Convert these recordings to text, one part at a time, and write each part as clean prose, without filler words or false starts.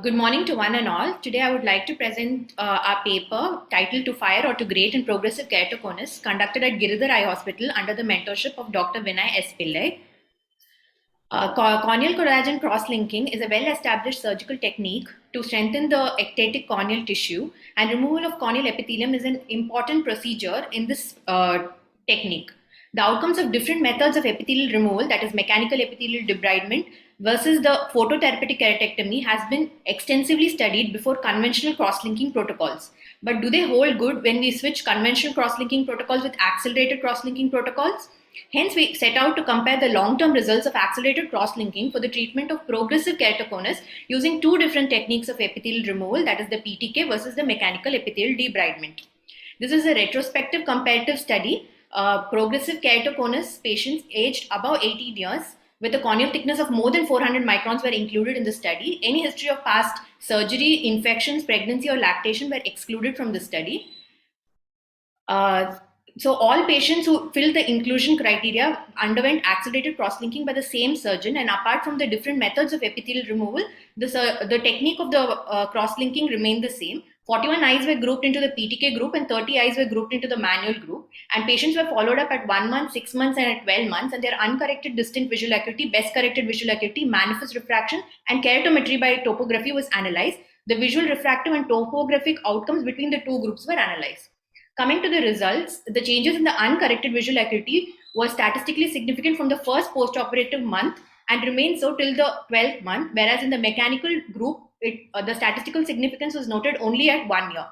Good morning to one and all. Today I would like to present our paper titled To Fire or to Great and Progressive Keratoconus conducted at Giridhar Eye Hospital under the mentorship of Dr. Vinay S. Pillai. Corneal collagen cross-linking is a well-established surgical technique to strengthen the ectatic corneal tissue, and removal of corneal epithelium is an important procedure in this technique. The outcomes of different methods of epithelial removal, that is mechanical epithelial debridement versus the phototherapeutic keratectomy, has been extensively studied before conventional cross-linking protocols. But do they hold good when we switch conventional cross-linking protocols with accelerated cross-linking protocols? Hence, we set out to compare the long-term results of accelerated cross-linking for the treatment of progressive keratoconus using two different techniques of epithelial removal, that is the PTK versus the mechanical epithelial debridement. This is a retrospective comparative study. Progressive keratoconus patients aged above 18 years with a corneal thickness of more than 400 microns were included in the study. Any history of past surgery, infections, pregnancy, or lactation were excluded from the study. So all patients who filled the inclusion criteria underwent accelerated cross-linking by the same surgeon, and apart from the different methods of epithelial removal, the technique of the cross-linking remained the same. 41 eyes were grouped into the PTK group and 30 eyes were grouped into the manual group, and patients were followed up at 1 month, 6 months, and at 12 months, and their uncorrected distant visual acuity, best corrected visual acuity, manifest refraction, and keratometry by topography was analyzed. The visual refractive and topographic outcomes between the two groups were analyzed. Coming to the results, the changes in the uncorrected visual acuity were statistically significant from the first postoperative month and remained so till the 12th month, whereas in the mechanical group, the statistical significance was noted only at 1 year.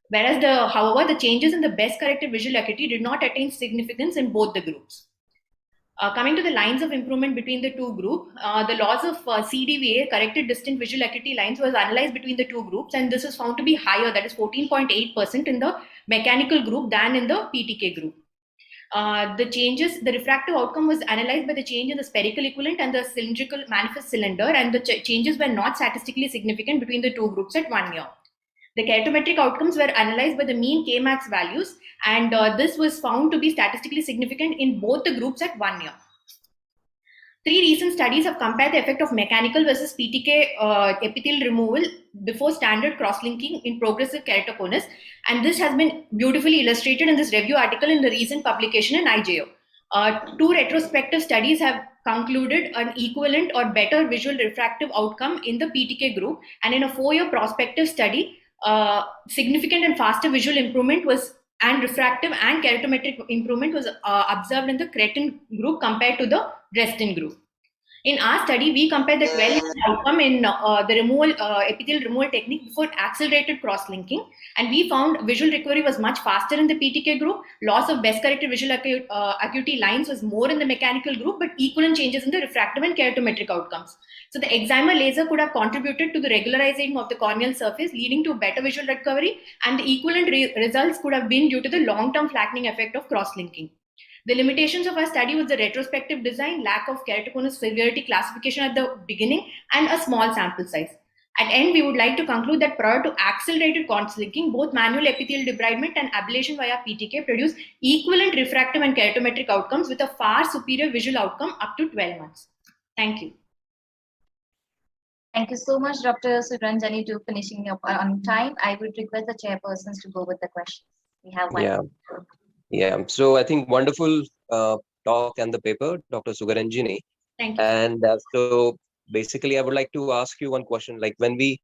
Whereas, however, the changes in the best corrected visual acuity did not attain significance in both the groups. Coming to the lines of improvement between the two groups, the loss of CDVA, corrected distant visual acuity lines, was analyzed between the two groups, and this was found to be higher, that is 14.8% in the mechanical group than in the PTK group. The refractive outcome was analyzed by the change in the spherical equivalent and the cylindrical manifest cylinder, and the changes were not statistically significant between the two groups at 1 year. The keratometric outcomes were analyzed by the mean Kmax values, and this was found to be statistically significant in both the groups at 1 year. 3 recent studies have compared the effect of mechanical versus PTK epithelial removal before standard cross-linking in progressive keratoconus, and this has been beautifully illustrated in this review article in the recent publication in IJO. 2 retrospective studies have concluded an equivalent or better visual refractive outcome in the PTK group, and in a 4-year prospective study, significant and faster visual improvement was and refractive and keratometric improvement was observed in the cretin group compared to the Dresden group. In our study, we compared the 12-month outcome in the epithelial removal technique before accelerated cross-linking, and we found visual recovery was much faster in the PTK group. Loss of best corrected visual acuity lines was more in the mechanical group, but equivalent changes in the refractive and keratometric outcomes. So the excimer laser could have contributed to the regularization of the corneal surface, leading to better visual recovery, and the equivalent results could have been due to the long-term flattening effect of cross-linking. The limitations of our study was the retrospective design, lack of keratoconus severity classification at the beginning, and a small sample size. At end, we would like to conclude that prior to accelerated cross-linking, both manual epithelial debridement and ablation via PTK produce equivalent refractive and keratometric outcomes with a far superior visual outcome up to 12 months. Thank you. Thank you so much, Dr. Suranjani, to finishing up on time. I would request the chairpersons to go with the questions. We have one. Yeah. So I think wonderful talk and the paper, Dr. Suranjani. Thank you. And so basically, I would like to ask you one question. Like when we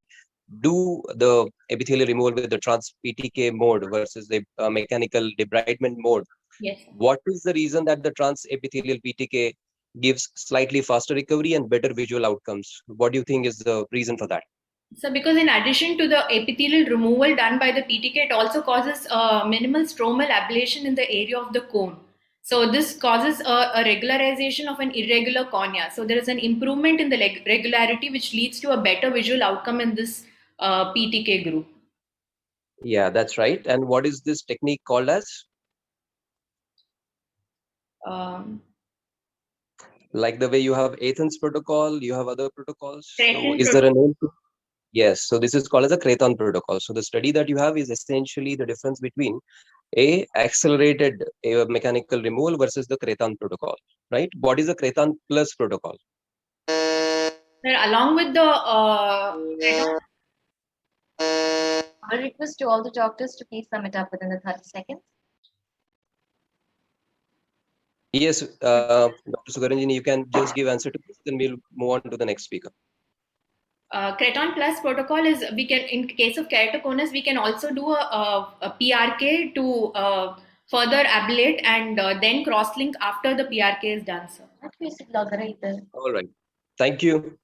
do the epithelial removal with the trans-PTK mode versus the mechanical debridement mode, yes, what is the reason that the trans-epithelial PTK gives slightly faster recovery and better visual outcomes? What do you think is the reason for that? So because in addition to the epithelial removal done by the PTK, it also causes minimal stromal ablation in the area of the cone. So this causes a regularization of an irregular cornea. So there is an improvement in the regularity, which leads to a better visual outcome in this PTK group. Yeah, that's right. And what is this technique called as? Like the way you have Athens protocol, you have other protocols. So is there a name? Yes, so this is called as a Crathon protocol. So the study that you have is essentially the difference between a accelerated mechanical removal versus the Crathon protocol, right? What is the Crathon plus protocol? Sir, along with the I request to all the doctors to please sum it up within the 30 seconds. Yes, Dr. Sugaranjini, you can just give answer to this, then we'll move on to the next speaker. Kraton Plus protocol is, we can, in case of keratoconus, we can also do a PRK to further ablate and then cross-link after the PRK is done, sir. At least it log right there. All right. Thank you.